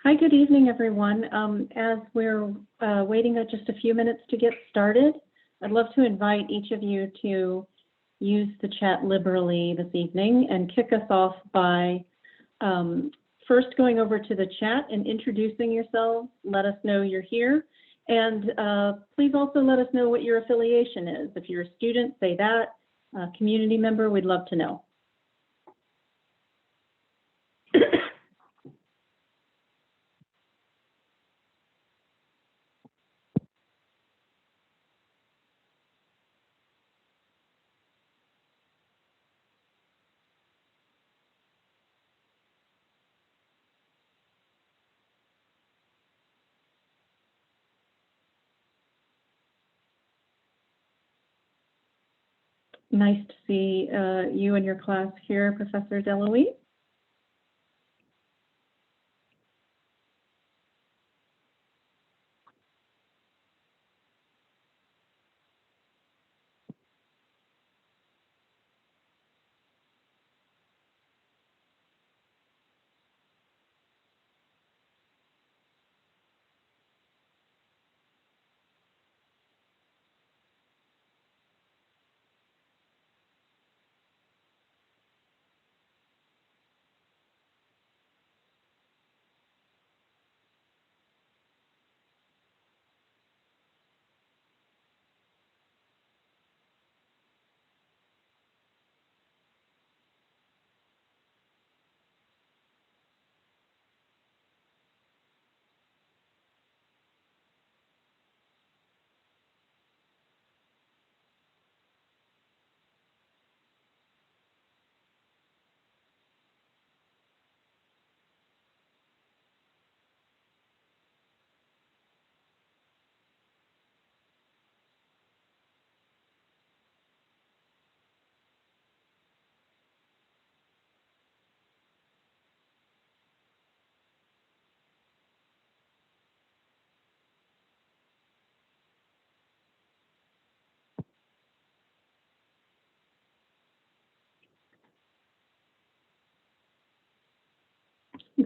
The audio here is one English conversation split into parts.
Hi, good evening, everyone. As we're waiting just a few minutes to get started, I'd love to invite each of you to use the chat liberally this evening and kick us off by first going over to the chat and introducing yourselves. Let us know you're here. And please also let us know what your affiliation is. If you're a student, say that. Community member, we'd love to know. Nice to see you and your class here, Professor Deloise.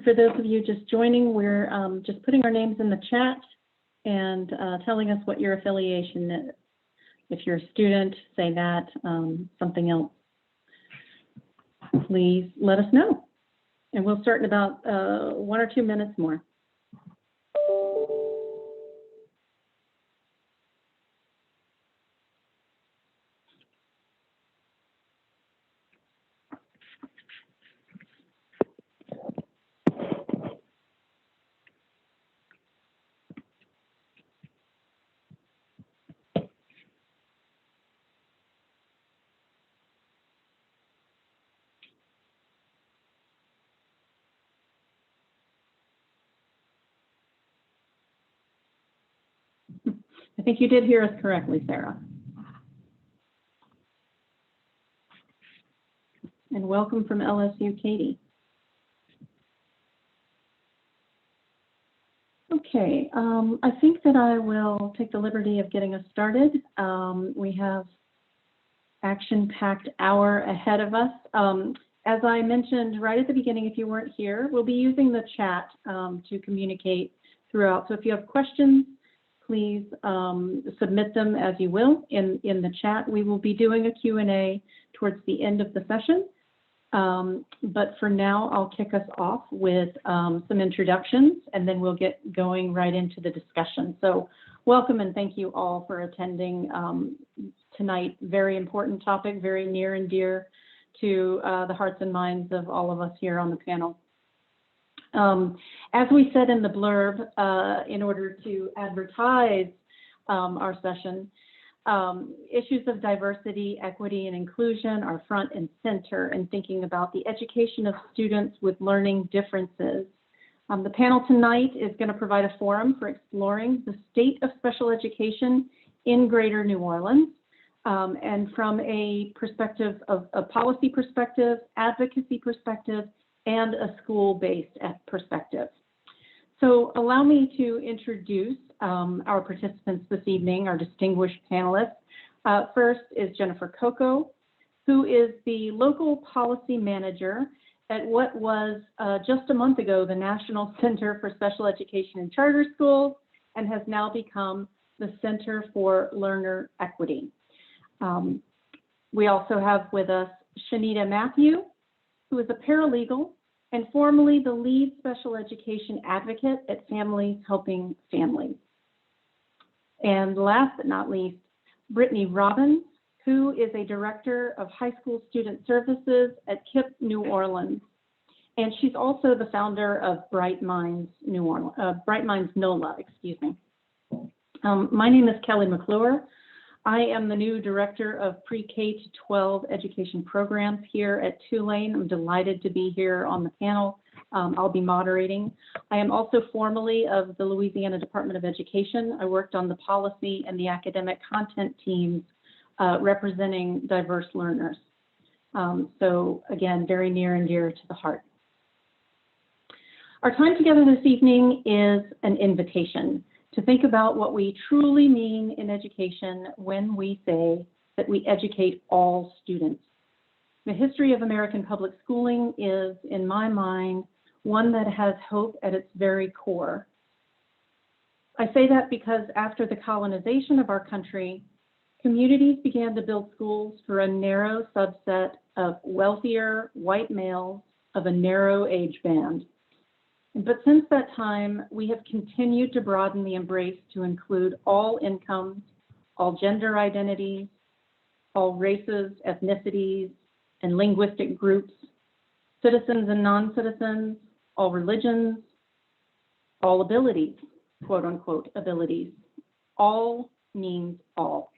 For those of you just joining, we're just putting our names in the chat and telling us what your affiliation is. If you're a student, say that. Something else, please let us know. And we'll start in about 1 or 2 minutes more. I think you did hear us correctly, Sarah. And welcome from LSU, Katie. Okay, I think that I will take the liberty of getting us started. We have action-packed hour ahead of us. As I mentioned right at the beginning, if you weren't here, we'll be using the chat to communicate throughout. So if you have questions, please submit them as you will in the chat. We will be doing a Q&A towards the end of the session. But for now, I'll kick us off with some introductions, and then we'll get going right into the discussion. So welcome and thank you all for attending tonight. Very important topic, very near and dear to the hearts and minds of all of us here on the panel. As we said in the blurb, in order to advertise our session, issues of diversity, equity, and inclusion are front and center in thinking about the education of students with learning differences. The panel tonight is going to provide a forum for exploring the state of special education in Greater New Orleans, and from a perspective of a policy perspective, advocacy perspective, and a school-based perspective. So allow me to introduce our participants this evening, our distinguished panelists. First is Jennifer Coco, who is the local policy manager at what was just a month ago the National Center for Special Education and Charter Schools, and has now become the Center for Learner Equity. We also have with us Shanita Matthew, who is a paralegal and formerly the lead special education advocate at Families Helping Families. And last but not least, Brittany Robbins, who is a director of high school student services at KIPP New Orleans. And she's also the founder of Bright Minds NOLA, excuse me. My name is Kelly McClure. I am the new director of pre-K to 12 education programs here at Tulane. I'm delighted to be here on the panel. I'll be moderating. I am also formerly of the Louisiana Department of Education. I worked on the policy and the academic content teams representing diverse learners. So again, very near and dear to the heart. Our time together this evening is an invitation to think about what we truly mean in education when we say that we educate all students. The history of American public schooling is, in my mind, one that has hope at its very core. I say that because after the colonization of our country, communities began to build schools for a narrow subset of wealthier white males of a narrow age band. But since that time, we have continued to broaden the embrace to include all incomes, all gender identities, all races, ethnicities, and linguistic groups, citizens and non-citizens, all religions, all abilities, quote unquote abilities. All means all.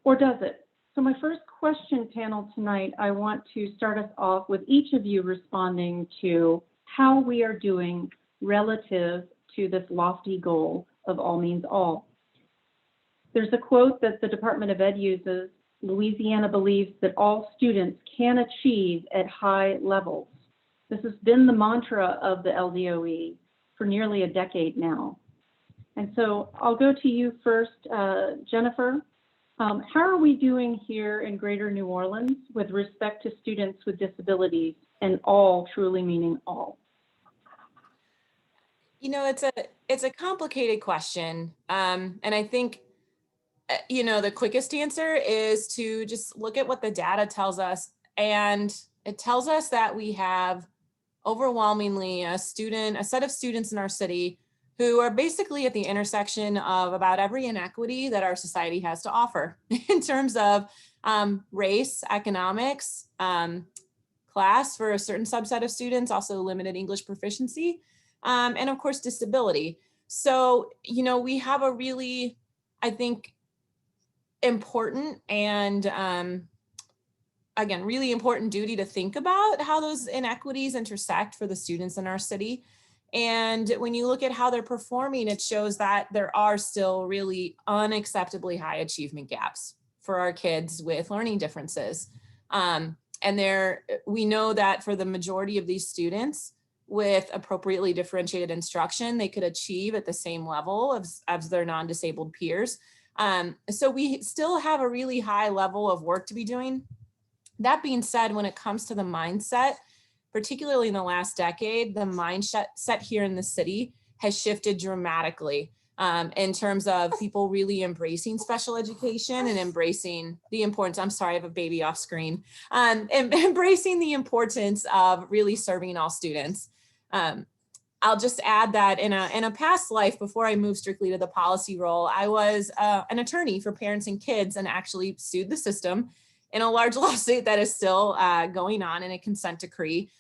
Or does it? So my first question panel tonight, I want to start us off with each of you responding to how we are doing relative to this lofty goal of all means all. There's a quote that the Department of Ed uses: Louisiana believes that all students can achieve at high levels. This has been the mantra of the LDOE for nearly a decade now. And so I'll go to you first, Jennifer. How are we doing here in Greater New Orleans with respect to students with disabilities, and all truly meaning all? You know, it's a complicated question. And I think, you know, the quickest answer is to just look at what the data tells us. And it tells us that we have overwhelmingly a set of students in our city who are basically at the intersection of about every inequity that our society has to offer in terms of race, economics, class for a certain subset of students, also limited English proficiency, and of course, disability. So, you know, we have a really, I think, important and again, really important duty to think about how those inequities intersect for the students in our city. And when you look at how they're performing, it shows that there are still really unacceptably high achievement gaps for our kids with learning differences. And we know that for the majority of these students with appropriately differentiated instruction, they could achieve at the same level as their non-disabled peers. So we still have a really high level of work to be doing. That being said, when it comes to the mindset, particularly in the last decade, the mindset here in the city has shifted dramatically in terms of people really embracing special education and embracing the importance. I'm sorry, I have a baby off screen. And embracing the importance of really serving all students. I'll just add that in a past life, before I moved strictly to the policy role, I was an attorney for parents and kids and actually sued the system in a large lawsuit that is still going on in a consent decree.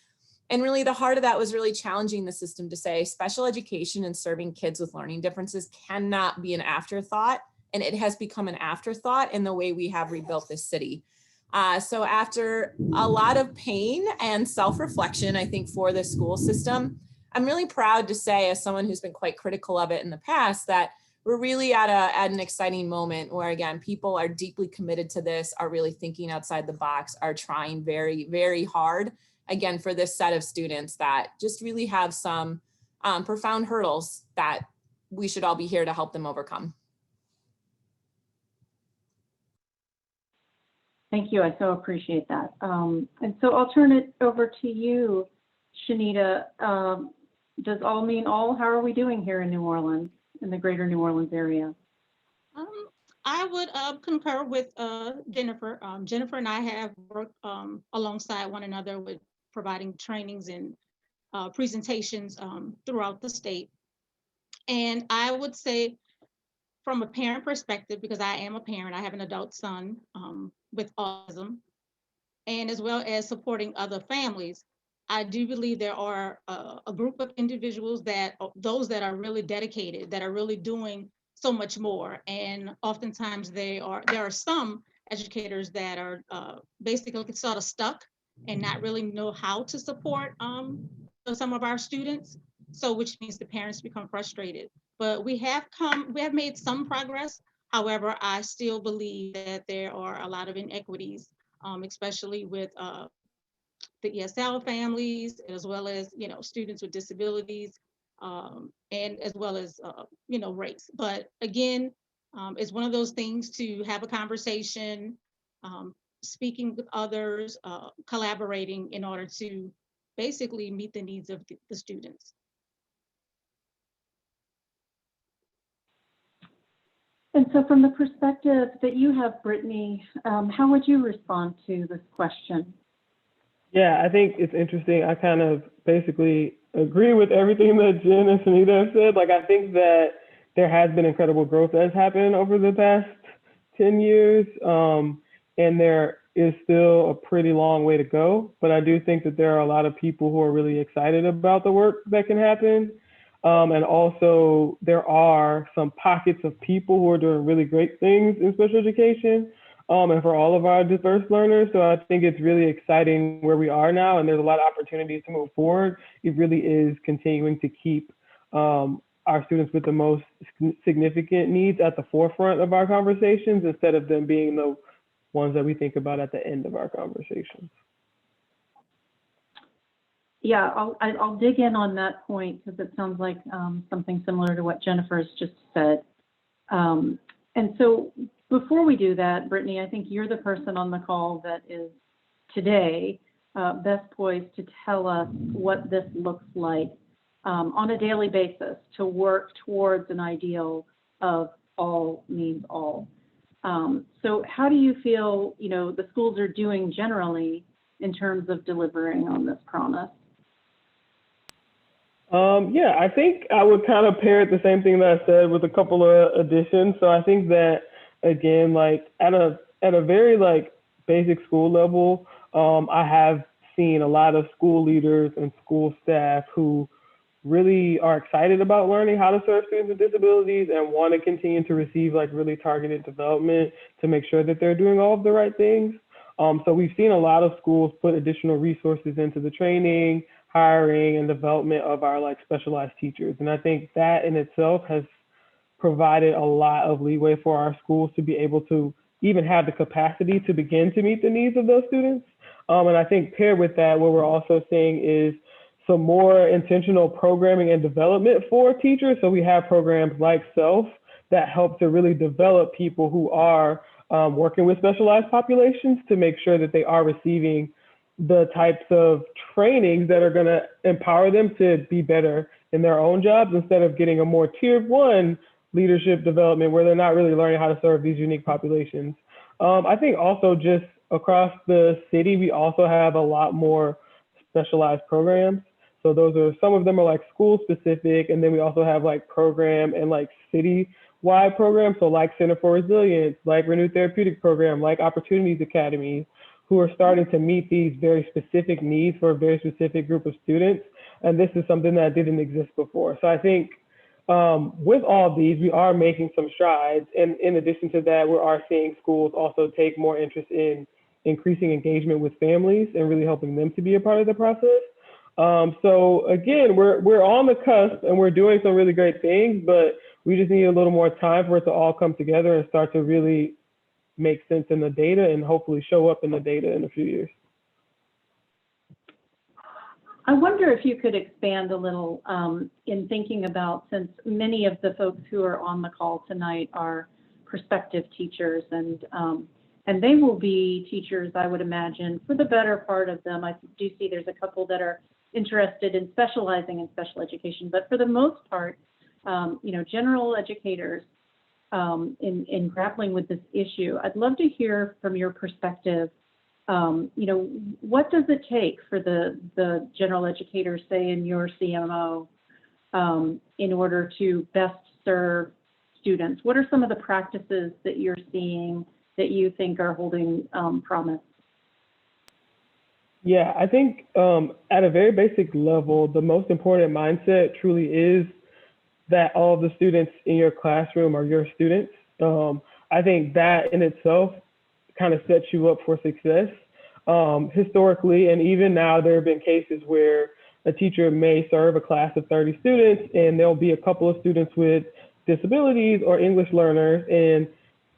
And really the heart of that was really challenging the system to say special education and serving kids with learning differences cannot be an afterthought. And it has become an afterthought in the way we have rebuilt this city. So after a lot of pain and self-reflection, I think, for the school system, I'm really proud to say, as someone who's been quite critical of it in the past, that we're really at an exciting moment where, again, people are deeply committed to this, are really thinking outside the box, are trying very, very hard, again, for this set of students that just really have some profound hurdles that we should all be here to help them overcome. Thank you. I so appreciate that. And so I'll turn it over to you, Shanita. Does all mean all? How are we doing here in New Orleans, in the greater New Orleans area? Um, I would concur with Jennifer. Jennifer and I have worked alongside one another with providing trainings and presentations throughout the state. And I would say, from a parent perspective, because I am a parent, I have an adult son with autism, and as well as supporting other families, I do believe there are a group of individuals that those that are really dedicated, that are really doing so much more. And oftentimes there are some educators that are basically sort of stuck and not really know how to support some of our students. So which means the parents become frustrated. But we have made some progress. However, I still believe that there are a lot of inequities, especially with the ESL families, as well as students with disabilities, and as well as race. But again, it's one of those things to have a conversation, speaking with others, collaborating in order to basically meet the needs of the students. And so from the perspective that you have, Brittany, how would you respond to this question? Yeah, I think it's interesting. I kind of basically agree with everything that Jen and Sunita have said. Like, I think that there has been incredible growth that has happened over the past 10 years. And there is still a pretty long way to go. But I do think that there are a lot of people who are really excited about the work that can happen. And also, there are some pockets of people who are doing really great things in special education, and for all of our diverse learners. So I think it's really exciting where we are now, and there's a lot of opportunities to move forward. It really is continuing to keep our students with the most significant needs at the forefront of our conversations, instead of them being the ones that we think about at the end of our conversations. Yeah, I'll dig in on that point, because it sounds like something similar to what Jennifer's just said. And so before we do that, Brittany, I think you're the person on the call that is today best poised to tell us what this looks like on a daily basis to work towards an ideal of all means all. So how do you feel, the schools are doing generally in terms of delivering on this promise? Yeah, I think I would kind of parrot the same thing that I said with a couple of additions. So I think that, again, like at a very like basic school level, I have seen a lot of school leaders and school staff who really are excited about learning how to serve students with disabilities and want to continue to receive like really targeted development to make sure that they're doing all of the right things. So we've seen a lot of schools put additional resources into the training, hiring, and development of our like specialized teachers. And I think that in itself has provided a lot of leeway for our schools to be able to even have the capacity to begin to meet the needs of those students. And I think paired with that, what we're also seeing is some more intentional programming and development for teachers. So we have programs like SELF that help to really develop people who are working with specialized populations to make sure that they are receiving the types of trainings that are going to empower them to be better in their own jobs, instead of getting a more tier one leadership development where they're not really learning how to serve these unique populations. I think also just across the city, we also have a lot more specialized programs. So those are, some of them are like school specific, and then we also have like program and like city-wide programs. So like Center for Resilience, like Renewed Therapeutic Program, like Opportunities Academy, who are starting to meet these very specific needs for a very specific group of students. And this is something that didn't exist before. So I think with all these, we are making some strides. And in addition to that, we are seeing schools also take more interest in increasing engagement with families and really helping them to be a part of the process. So again, we're on the cusp and we're doing some really great things, but we just need a little more time for it to all come together and start to really make sense in the data and hopefully show up in the data in a few years. I wonder if you could expand a little in thinking about, since many of the folks who are on the call tonight are prospective teachers, and And they will be teachers, I would imagine, for the better part of them. I do see there's a couple that are interested in specializing in special education, but for the most part, general educators in grappling with this issue. I'd love to hear from your perspective, what does it take for the general educators, say in your CMO, in order to best serve students? What are some of the practices that you're seeing that you think are holding promise? Yeah, I think at a very basic level, the most important mindset truly is that all of the students in your classroom are your students. I think that in itself kind of sets you up for success. Historically, and even now, there have been cases where a teacher may serve a class of 30 students and there'll be a couple of students with disabilities or English learners, and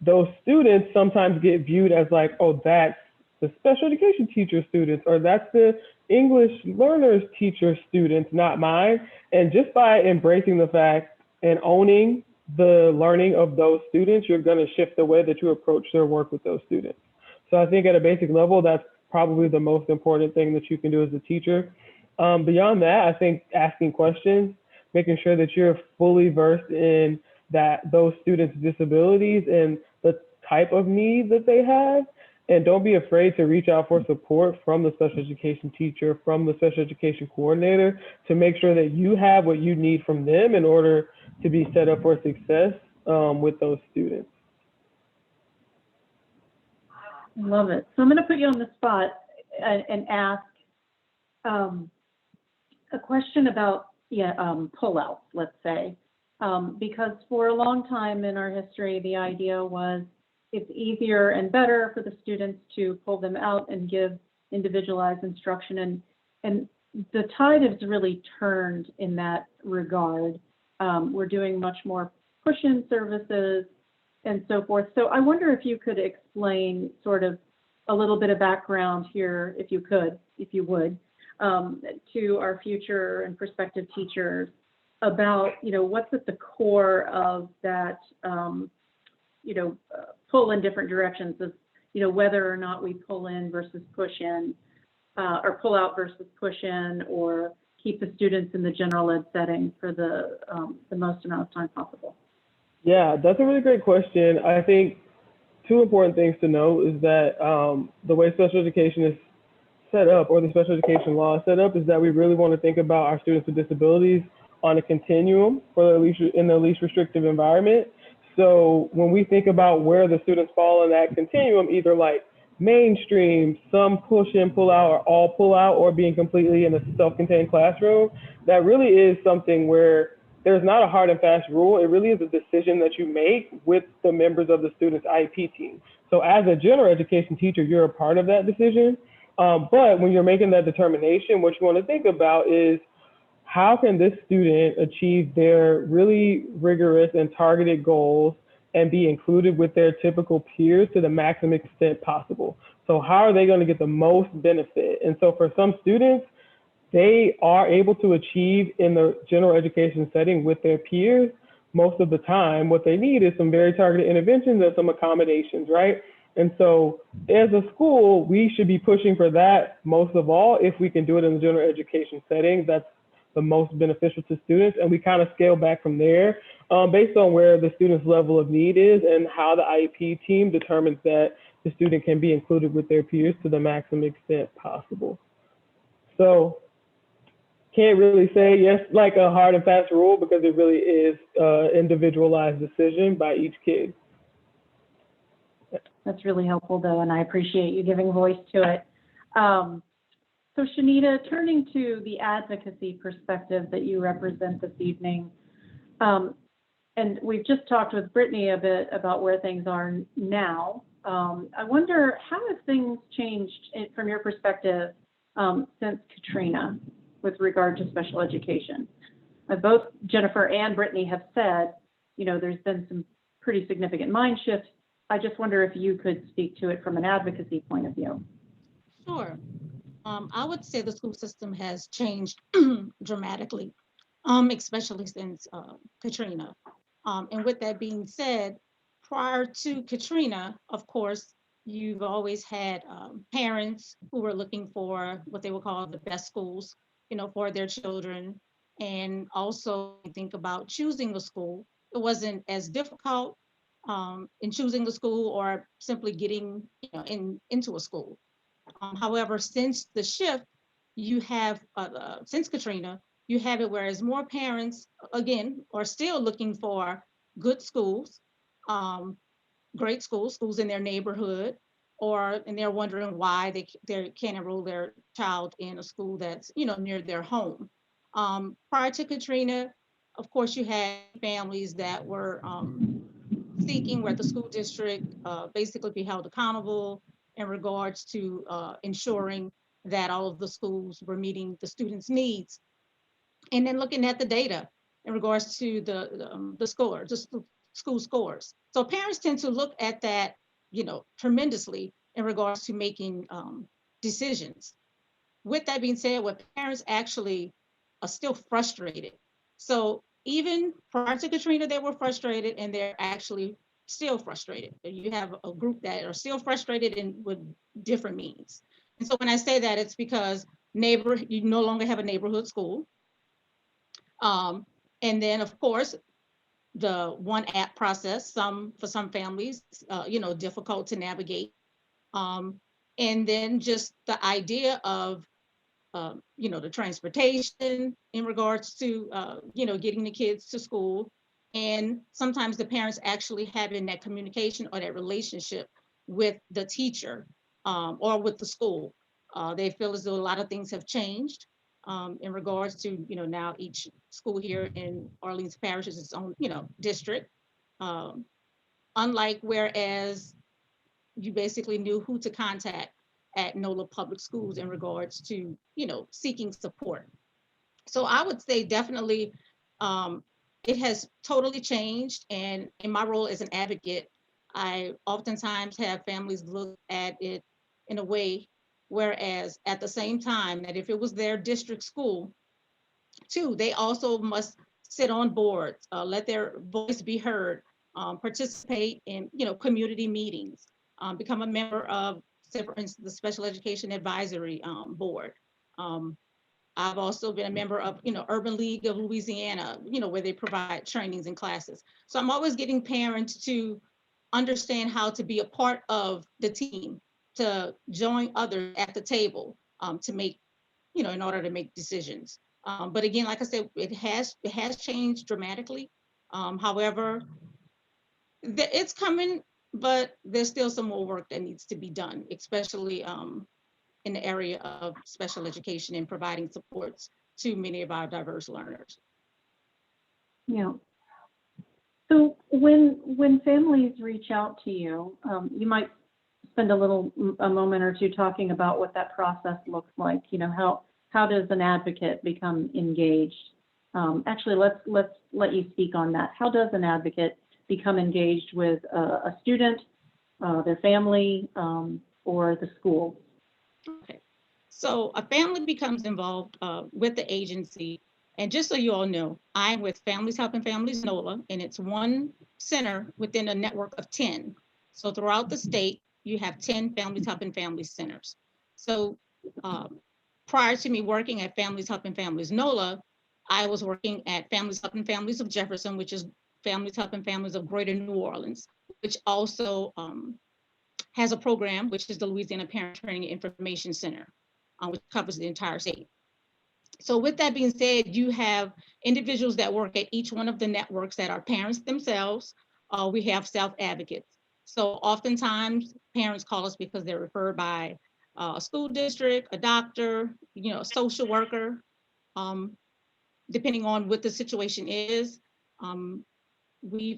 those students sometimes get viewed as like, oh, that's the special education teacher students, or that's the English learners teacher students, not mine. And just by embracing the fact and owning the learning of those students, you're going to shift the way that you approach their work with those students. So I think at a basic level, that's probably the most important thing that you can do as a teacher. Beyond that, I think asking questions, making sure that you're fully versed in those students' disabilities and the type of need that they have. And don't be afraid to reach out for support from the special education teacher, from the special education coordinator, to make sure that you have what you need from them in order to be set up for success with those students. Love it. So I'm going to put you on the spot and ask a question about pullouts, let's say, because for a long time in our history, the idea was it's easier and better for the students to pull them out and give individualized instruction. And the tide has really turned in that regard. We're doing much more push-in services and so forth. So I wonder if you could explain sort of a little bit of background here, if you would, to our future and prospective teachers about, what's at the core of that, pull in different directions of, whether or not we pull in versus push in, or pull out versus push in, or keep the students in the general ed setting for the most amount of time possible. Yeah, that's a really great question. I think two important things to know is that the way special education is set up, or the special education law is set up, is that we really want to think about our students with disabilities on a continuum in the least restrictive environment. So when we think about where the students fall in that continuum, either like mainstream, some push in, pull out, or all pull out, or being completely in a self-contained classroom, that really is something where there's not a hard and fast rule. It really is a decision that you make with the members of the student's IEP team. So as a general education teacher, you're a part of that decision. But when you're making that determination, what you want to think about is, how can this student achieve their really rigorous and targeted goals and be included with their typical peers to the maximum extent possible? So how are they going to get the most benefit? And so for some students, they are able to achieve in the general education setting with their peers most of the time. What they need is some very targeted interventions and some accommodations, right? And so as a school, we should be pushing for that most of all. If we can do it in the general education setting, that's the most beneficial to students. And we kind of scale back from there based on where the student's level of need is and how the IEP team determines that the student can be included with their peers to the maximum extent possible. So can't really say yes, like a hard and fast rule, because it really is an individualized decision by each kid. That's really helpful, though, and I appreciate you giving voice to it. So Shanita, turning to the advocacy perspective that you represent this evening, and we've just talked with Brittany a bit about where things are now. I wonder, how have things changed from your perspective since Katrina with regard to special education? Both Jennifer and Brittany have said, there's been some pretty significant mind shifts. I just wonder if you could speak to it from an advocacy point of view. Sure. I would say the school system has changed dramatically, especially since Katrina. And with that being said, prior to Katrina, of course, You've always had parents who were looking for what they would call the best schools, for their children. And also think about choosing a school. It wasn't as difficult in choosing a school or simply getting, into a school. However, since the shift, you have since Katrina, you have it whereas more parents again are still looking for good schools, um, great schools, schools in their neighborhood, and they're wondering why they can't enroll their child in a school that's near their home. Prior to Katrina, of course, you had families that were seeking where the school district basically be held accountable in regards to ensuring that all of the schools were meeting the students' needs, and then looking at the data in regards to the scores, school scores. So parents tend to look at that, tremendously in regards to making decisions. With that being said, what parents actually are still frustrated. So even prior to Katrina, they were frustrated, and they're actually still frustrated. You have a group that are still frustrated and with different means. And so when I say that, it's because you no longer have a neighborhood school. Um, and then, of course, the one app process, for some families, difficult to navigate. Um, and then just the idea of, the transportation in regards to, getting the kids to school. And sometimes the parents actually having that communication or that relationship with the teacher or with the school. They feel as though a lot of things have changed in regards to, now each school here in Orleans Parish is its own, district. Um, Unlike whereas you basically knew who to contact at NOLA Public Schools in regards to, seeking support. So I would say definitely um, it has totally changed. And in my role as an advocate, I oftentimes have families look at it in a way, whereas at the same time that if it was their district school too, they also must sit on boards, let their voice be heard, participate in, community meetings, become a member of, say for instance, the Special Education Advisory Board. Um, I've also been a member of, Urban League of Louisiana, where they provide trainings and classes. So I'm always getting parents to understand how to be a part of the team, to join others at the table, to make, in order to make decisions. But again, like I said, it has changed dramatically. However, it's coming, but there's still some more work that needs to be done, especially in the area of special education and providing supports to many of our diverse learners. Yeah. So when families reach out to you, you might spend a moment or two talking about what that process looks like. How does an advocate become engaged? Actually, let's let you speak on that. How does an advocate become engaged with a student, their family, or the school? Okay. So a family becomes involved with the agency. And just so you all know, I'm with Families Helping Families NOLA, and it's one center within a network of 10. So throughout the state, you have 10 Families Helping Families centers. So um, prior to me working at Families Helping Families NOLA, I was working at Families Helping Families of Jefferson, which is Families Helping Families of Greater New Orleans, which also has a program, which is the Louisiana Parent Training Information Center, which covers the entire state. So with that being said, you have individuals that work at each one of the networks that are parents themselves. We have self-advocates. So oftentimes parents call us because they're referred by a school district, a doctor, a social worker, um, depending on what the situation is. Um,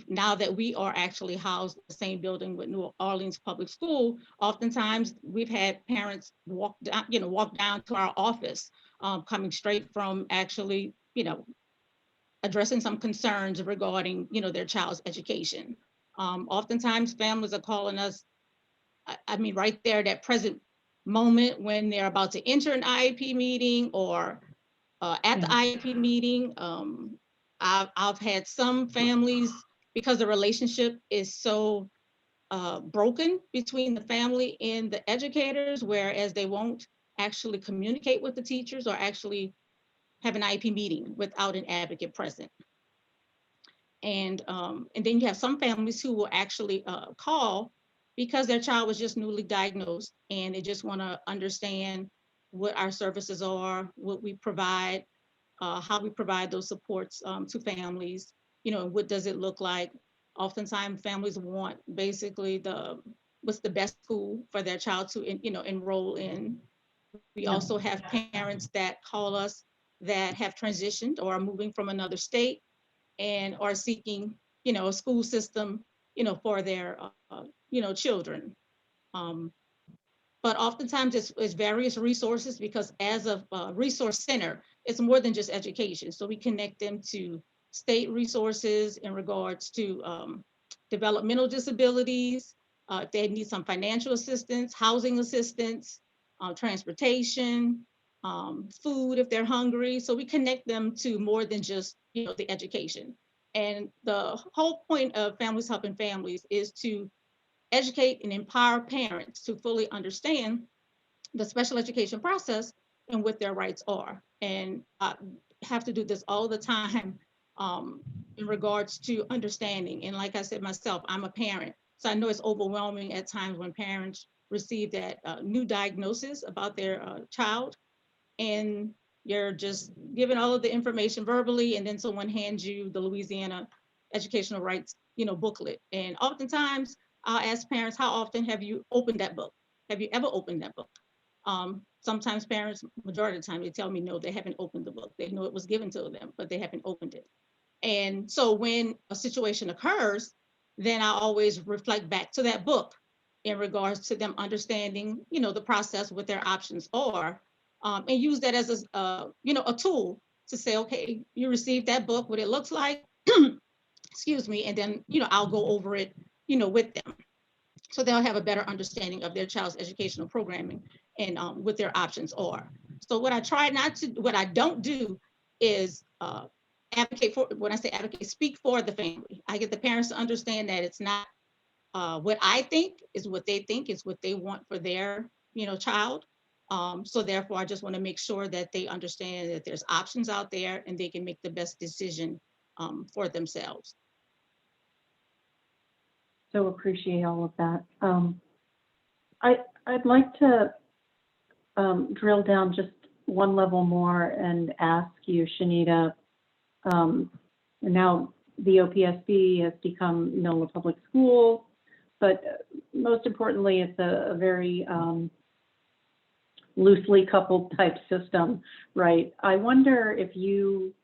now that we are actually housed in the same building with New Orleans Public School, oftentimes we've had parents walk down to our office, coming straight from actually, addressing some concerns regarding, their child's education. Oftentimes families are calling us, I mean, right there, that present moment when they're about to enter an IEP meeting or at the IEP meeting. I've had some families, because the relationship is so broken between the family and the educators, whereas they won't actually communicate with the teachers or actually have an IEP meeting without an advocate present. And then you have some families who will actually call because their child was just newly diagnosed and they just want to understand what our services are, what we provide, how we provide those supports to families, and what does it look like. Oftentimes families want basically what's the best school for their child to enroll in. We Yeah. also have parents that call us that have transitioned or are moving from another state and are seeking, a school system, for their, children. Um, but oftentimes it's various resources because as a resource center, it's more than just education. So we connect them to state resources in regards to developmental disabilities, if they need some financial assistance, housing assistance, transportation, food if they're hungry. So we connect them to more than just the education. And the whole point of Families Helping Families is to educate and empower parents to fully understand the special education process and what their rights are. And I have to do this all the time in regards to understanding. And like I said myself, I'm a parent. So I know it's overwhelming at times when parents receive that new diagnosis about their child and you're just given all of the information verbally and then someone hands you the Louisiana educational rights booklet. And oftentimes I'll ask parents, how often have you opened that book? Have you ever opened that book? Sometimes parents, majority of the time, they tell me no, they haven't opened the book. They know it was given to them, but they haven't opened it. And so when a situation occurs, then I always reflect back to that book in regards to them understanding, the process, what their options are, and use that as a tool to say, okay, you received that book, what it looks like, excuse me, and then, I'll go over it, with them. So they'll have a better understanding of their child's educational programming and what their options are. So what I don't do is advocate for, when I say advocate, speak for the family. I get the parents to understand that it's not what I think is what they think is what they want for their, child. So therefore, I just want to make sure that they understand that there's options out there and they can make the best decision for themselves. So appreciate all of that. I'd like to drill down just one level more and ask you, Shanita, now the OPSB has become NOLA Public School, but most importantly, it's a very loosely coupled type system, right? I wonder if you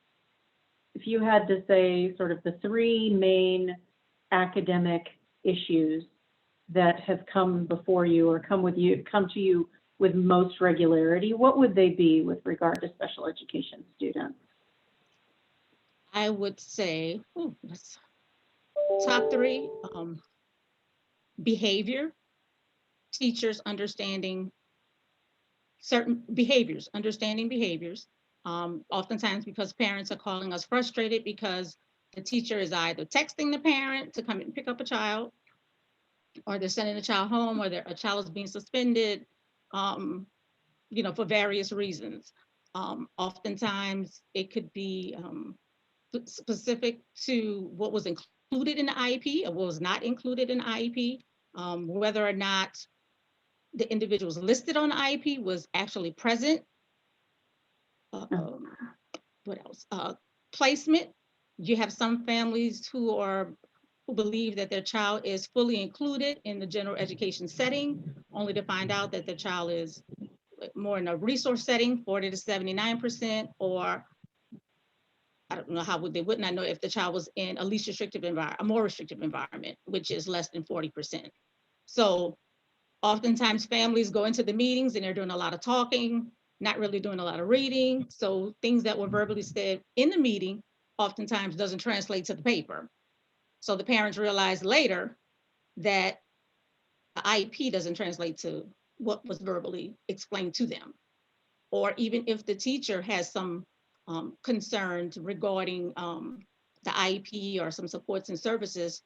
had to say sort of the three main academic issues that have come before you or come to you with most regularity, what would they be with regard to special education students? I would say top three, behavior, teachers understanding certain behaviors, understanding behaviors. Oftentimes because parents are calling us frustrated because the teacher is either texting the parent to come and pick up a child, or they're sending a child home, or a child is being suspended, for various reasons. Oftentimes it could be specific to what was included in the IEP or what was not included in the IEP, whether or not the individuals listed on the IEP was actually present. What else? Placement. You have some families who believe that their child is fully included in the general education setting, only to find out that their child is more in a resource setting, 40 to 79%, or I don't know how they would not know if the child was in a least restrictive environment, a more restrictive environment, which is less than 40%. So oftentimes families go into the meetings and they're doing a lot of talking, not really doing a lot of reading. So things that were verbally said in the meeting oftentimes doesn't translate to the paper. So the parents realize later that the IEP doesn't translate to what was verbally explained to them. Or even if the teacher has some concerns regarding the IEP or some supports and services,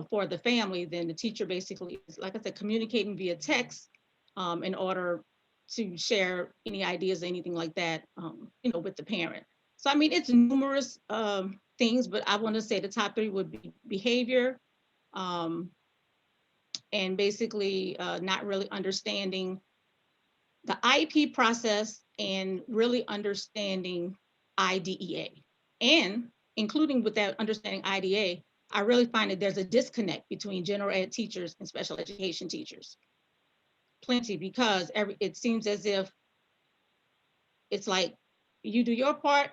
for the family, then the teacher basically is, like I said, communicating via text in order to share any ideas, anything like that, with the parent. So, I mean, it's numerous things, but I want to say the top three would be behavior, and basically not really understanding the IEP process and really understanding IDEA. And including with that understanding IDEA, I really find that there's a disconnect between general ed teachers and special education teachers. Plenty, because it seems as if it's like you do your part,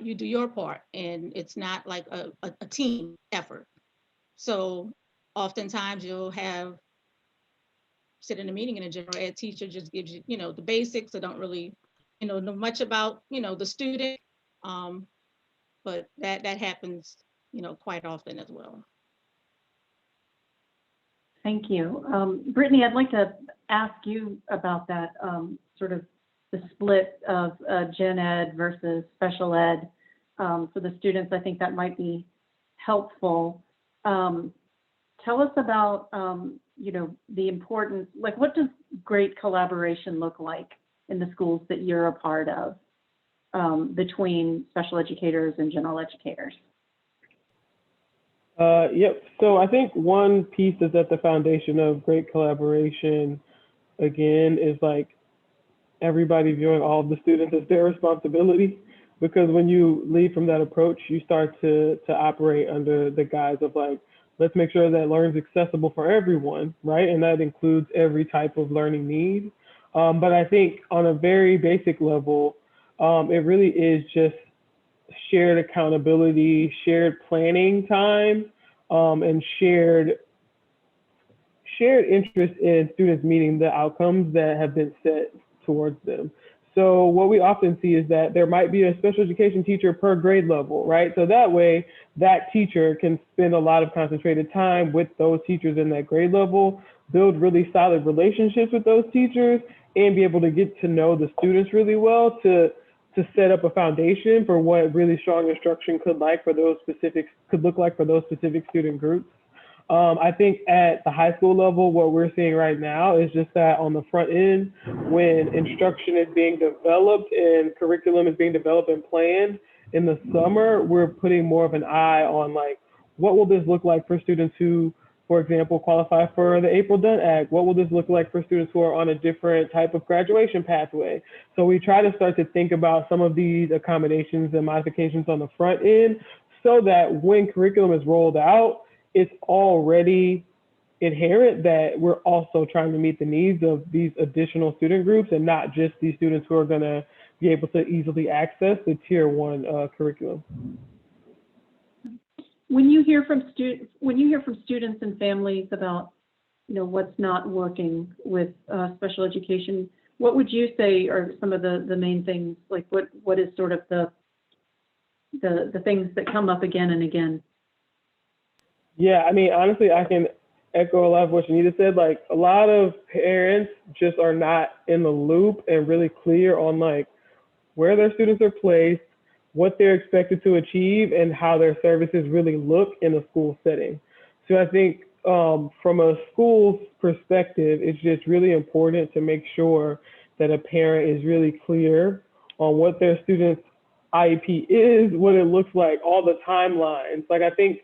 and it's not like a team effort. So oftentimes you'll sit in a meeting and a general ed teacher just gives you, the basics. They don't really, know much about, the student. But that happens, quite often as well. Thank you. Brittany, I'd like to ask you about that, sort of the split of gen ed versus special ed for the students. I think that might be helpful. Tell us about, the importance, like what does great collaboration look like in the schools that you're a part of between special educators and general educators? Yep. So I think one piece that's at the foundation of great collaboration, again, is like everybody viewing all of the students as their responsibility. Because when you lead from that approach, you start to operate under the guise of like, let's make sure that learning is accessible for everyone, right? And that includes every type of learning need. But I think on a very basic level, it really is just shared accountability, shared planning time, and shared interest in students meeting the outcomes that have been set towards them. So what we often see is that there might be a special education teacher per grade level, right? So that way, that teacher can spend a lot of concentrated time with those teachers in that grade level, build really solid relationships with those teachers, and be able to get to know the students really well to set up a foundation for what really strong instruction could look like for those specific student groups. I think at the high school level, what we're seeing right now is just that on the front end, when instruction is being developed and curriculum is being developed and planned in the summer, we're putting more of an eye on like, what will this look like for students who, for example, qualify for the April Dunn Act? What will this look like for students who are on a different type of graduation pathway? So we try to start to think about some of these accommodations and modifications on the front end so that when curriculum is rolled out, it's already inherent that we're also trying to meet the needs of these additional student groups and not just these students who are going to be able to easily access the tier one curriculum. When you hear from students and families about, what's not working with special education, what would you say are some of the main things? Like what is sort of the things that come up again and again? Yeah, I mean, honestly, I can echo a lot of what Shanita said. Like a lot of parents just are not in the loop and really clear on like where their students are placed, what they're expected to achieve, and how their services really look in a school setting. So I think from a school's perspective, it's just really important to make sure that a parent is really clear on what their student's IEP is, what it looks like, all the timelines. Like I think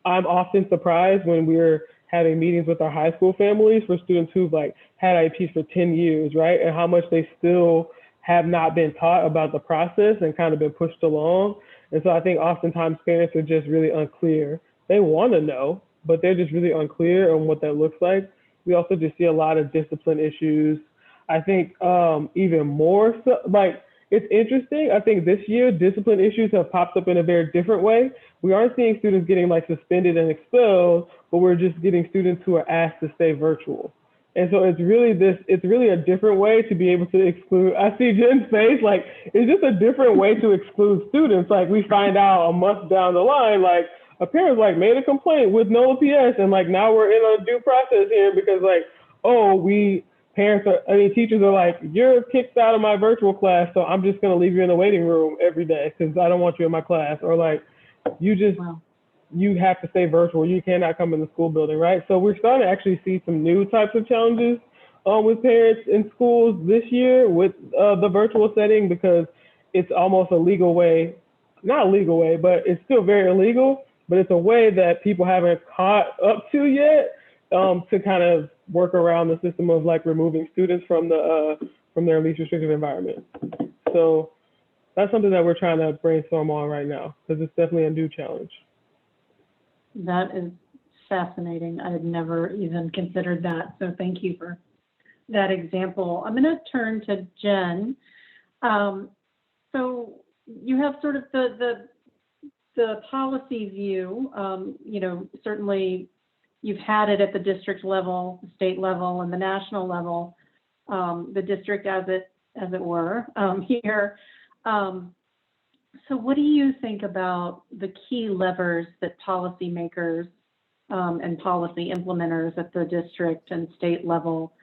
I'm often surprised when we're having meetings with our high school families for students who've like had IEPs for 10 years, right? And how much they still have not been taught about the process and kind of been pushed along. And so I think oftentimes parents are just really unclear. They want to know, but they're just really unclear on what that looks like. We also just see a lot of discipline issues. I think even more so, like, it's interesting. I think this year, discipline issues have popped up in a very different way. We aren't seeing students getting like suspended and expelled, but we're just getting students who are asked to stay virtual. And so it's really a different way to be able to exclude. I see Jen's face, like, it's just a different way to exclude students. Like we find out a month down the line, like a parent like made a complaint with no OPS, and like now we're in a due process here because like, teachers are like, you're kicked out of my virtual class, so I'm just gonna leave you in the waiting room every day because I don't want you in my class. Or like, you just, Wow. you have to stay virtual. You cannot come in the school building, right? So we're starting to actually see some new types of challenges with parents in schools this year with the virtual setting, because it's almost a legal way, not a legal way, but it's still very illegal, but it's a way that people haven't caught up to yet, to kind of work around the system of like removing students from their least restrictive environment. So that's something that we're trying to brainstorm on right now, because it's definitely a new challenge. That is fascinating. I had never even considered that. So thank you for that example. I'm going to turn to Jen. So you have sort of the policy view. You know, certainly you've had it at the district level, the state level, and the national level. The district, as it were, here. So what do you think about the key levers that policymakers and policy implementers at the district and state level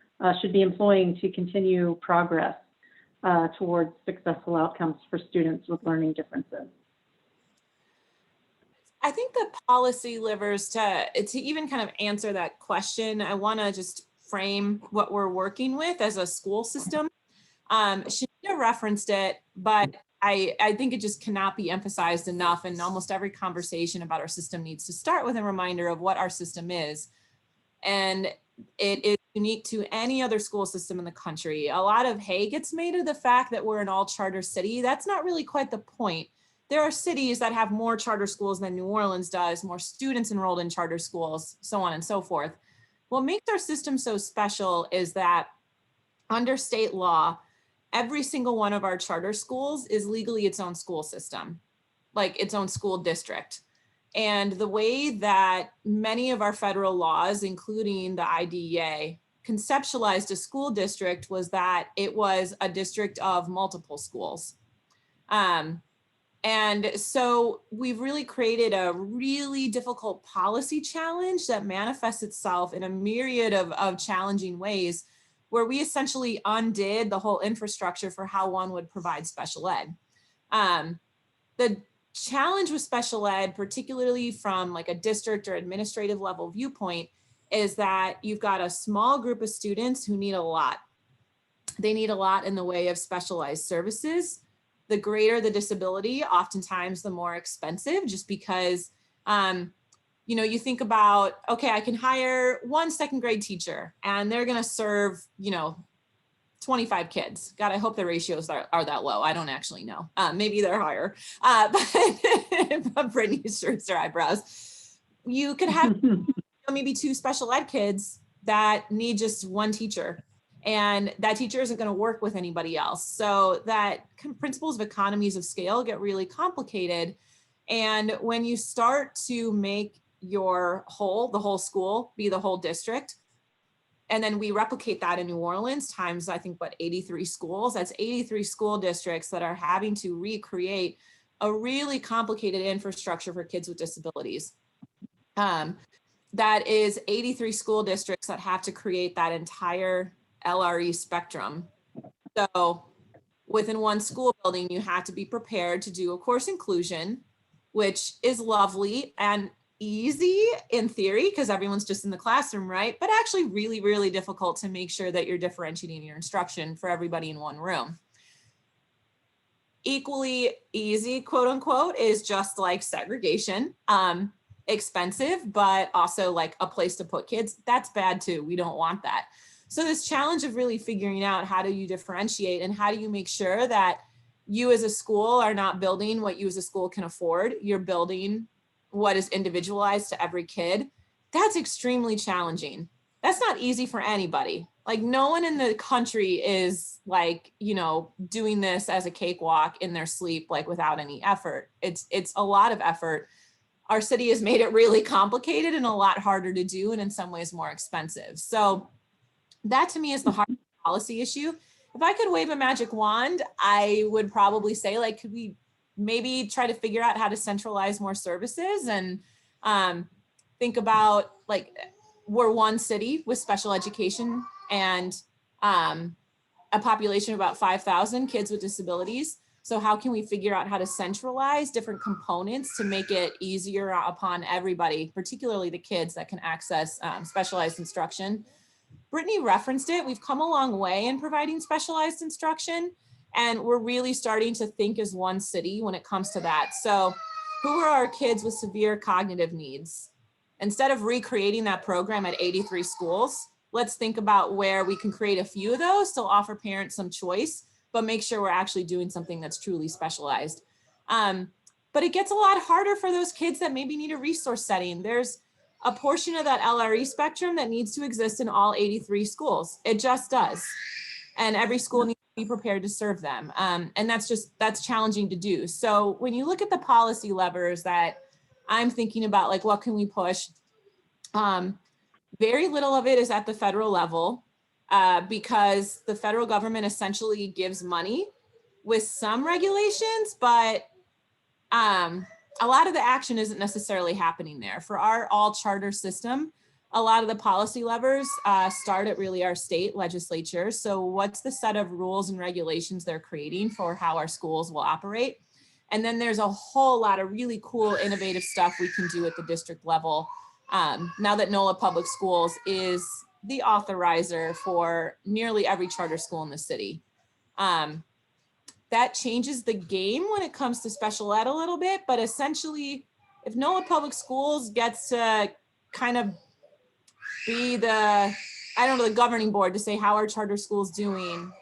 should be employing to continue progress towards successful outcomes for students with learning differences? I think the policy levers, to even kind of answer that question, I want to just frame what we're working with as a school system. Shanita referenced it, but I think it just cannot be emphasized enough, and almost every conversation about our system needs to start with a reminder of what our system is. And it is unique to any other school system in the country. A lot of hay gets made of the fact that we're an all charter city. That's not really quite the point. There are cities that have more charter schools than New Orleans does, more students enrolled in charter schools, so on and so forth. What makes our system so special is that under state law, every single one of our charter schools is legally its own school system, like its own school district. And the way that many of our federal laws, including the IDEA, conceptualized a school district was that it was a district of multiple schools. And so we've really created a really difficult policy challenge that manifests itself in a myriad of challenging ways, where we essentially undid the whole infrastructure for how one would provide special ed. The challenge with special ed, particularly from like a district or administrative level viewpoint, is that you've got a small group of students who need a lot. They need a lot in the way of specialized services. The greater the disability, oftentimes the more expensive, just because you know, you think about, okay, I can hire one second grade teacher and they're going to serve, you know, 25 kids. God, I hope the ratios are that low. I don't actually know. Maybe they're higher. But Brittany shirts her eyebrows. You could have maybe 2 special ed kids that need just one teacher, and that teacher isn't going to work with anybody else. So that principles of economies of scale get really complicated. And when you start to make the whole school be the whole district, and then we replicate that in New Orleans times, I think, 83 schools, that's 83 school districts that are having to recreate a really complicated infrastructure for kids with disabilities. That is 83 school districts that have to create that entire LRE spectrum. So within one school building, you have to be prepared to do a course inclusion, which is lovely and easy in theory because everyone's just in the classroom, right? But actually really, really difficult to make sure that you're differentiating your instruction for everybody in one room. Equally easy, quote unquote, is just like segregation. Expensive, but also like a place to put kids. That's bad too. We don't want that. So this challenge of really figuring out how do you differentiate and how do you make sure that you as a school are not building what you as a school can afford, you're building what is individualized to every kid. That's extremely challenging. That's not easy for anybody. Like no one in the country is like, you know, doing this as a cakewalk in their sleep, like without any effort. It's a lot of effort. Our city has made it really complicated and a lot harder to do, and in some ways more expensive. So that to me is the hard policy issue. If I could wave a magic wand, I would probably say, like, could we maybe try to figure out how to centralize more services and think about, like, we're one city with special education and a population of about 5,000 kids with disabilities. So how can we figure out how to centralize different components to make it easier upon everybody, particularly the kids that can access specialized instruction? Brittany referenced it. We've come a long way in providing specialized instruction, and we're really starting to think as one city when it comes to that. So who are our kids with severe cognitive needs? Instead of recreating that program at 83 schools, let's think about where we can create a few of those, still offer parents some choice, but make sure we're actually doing something that's truly specialized. But it gets a lot harder for those kids that maybe need a resource setting. There's a portion of that LRE spectrum that needs to exist in all 83 schools. It just does. And every school needs to be prepared to serve them. And that's challenging to do. So when you look at the policy levers that I'm thinking about, like what can we push? Very little of it is at the federal level because the federal government essentially gives money with some regulations, but a lot of the action isn't necessarily happening there. For our all charter system, a lot of the policy levers start at really our state legislature. So what's the set of rules and regulations they're creating for how our schools will operate? And then there's a whole lot of really cool, innovative stuff we can do at the district level. Now that NOLA Public Schools is the authorizer for nearly every charter school in the city. That changes the game when it comes to special ed a little bit, but essentially, if NOLA Public Schools gets to kind of be the governing board to say how are charter schools doing,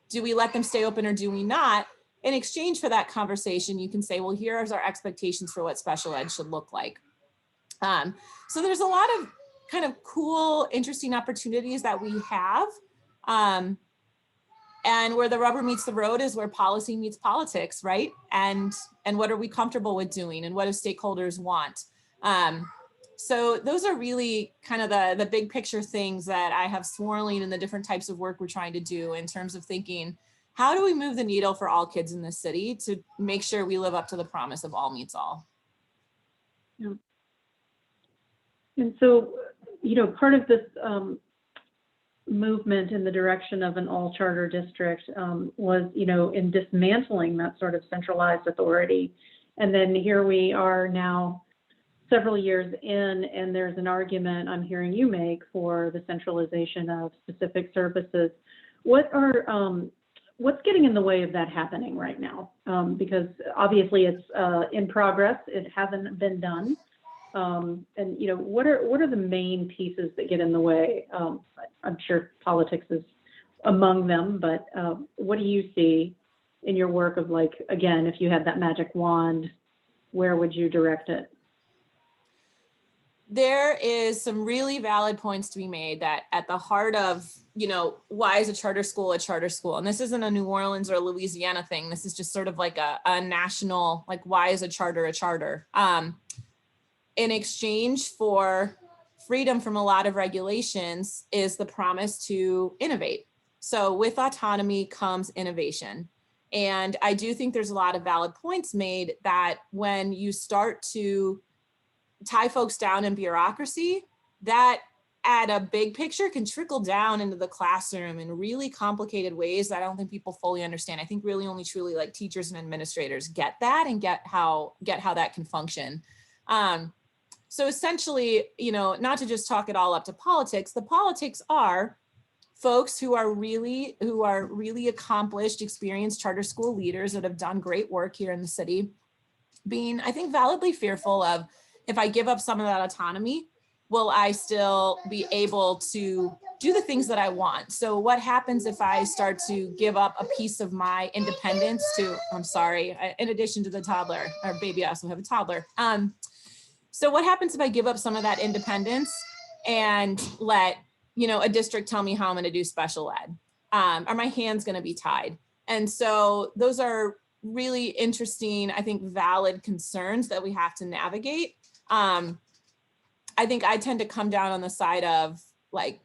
do we let them stay open or do we not? In exchange for that conversation, you can say, well, here's our expectations for what special ed should look like. So there's a lot of kind of cool, interesting opportunities that we have. And where the rubber meets the road is where policy meets politics, right? And what are we comfortable with doing and what do stakeholders want? So those are really kind of the big picture things that I have swirling in the different types of work we're trying to do in terms of thinking, how do we move the needle for all kids in this city to make sure we live up to the promise of all meets all? Yeah. And so, part of this movement in the direction of an all charter district was, in dismantling that sort of centralized authority. And then here we are now several years in, and there's an argument I'm hearing you make for the centralization of specific services. What's getting in the way of that happening right now? Because obviously it's in progress, it hasn't been done. And what are the main pieces that get in the way? I'm sure politics is among them, but what do you see in your work of, like, again, if you had that magic wand, where would you direct it? There is some really valid points to be made that at the heart of, why is a charter school a charter school? And this isn't a New Orleans or a Louisiana thing. This is just sort of like a national, like, why is a charter a charter? In exchange for freedom from a lot of regulations is the promise to innovate. So with autonomy comes innovation. And I do think there's a lot of valid points made that when you start to tie folks down in bureaucracy, that at a big picture can trickle down into the classroom in really complicated ways that I don't think people fully understand. I think really only truly like teachers and administrators get that and get how that can function. So essentially, not to just talk it all up to politics, the politics are folks who are really accomplished, experienced charter school leaders that have done great work here in the city, being, I think, validly fearful of, if I give up some of that autonomy, will I still be able to do the things that I want? So what happens if I start to give up a piece of my independence to, in addition to the toddler, or baby, I also have a toddler. So what happens if I give up some of that independence and let, a district tell me how I'm going to do special ed? Are my hands going to be tied? And so those are really interesting, I think, valid concerns that we have to navigate. I think I tend to come down on the side of, like,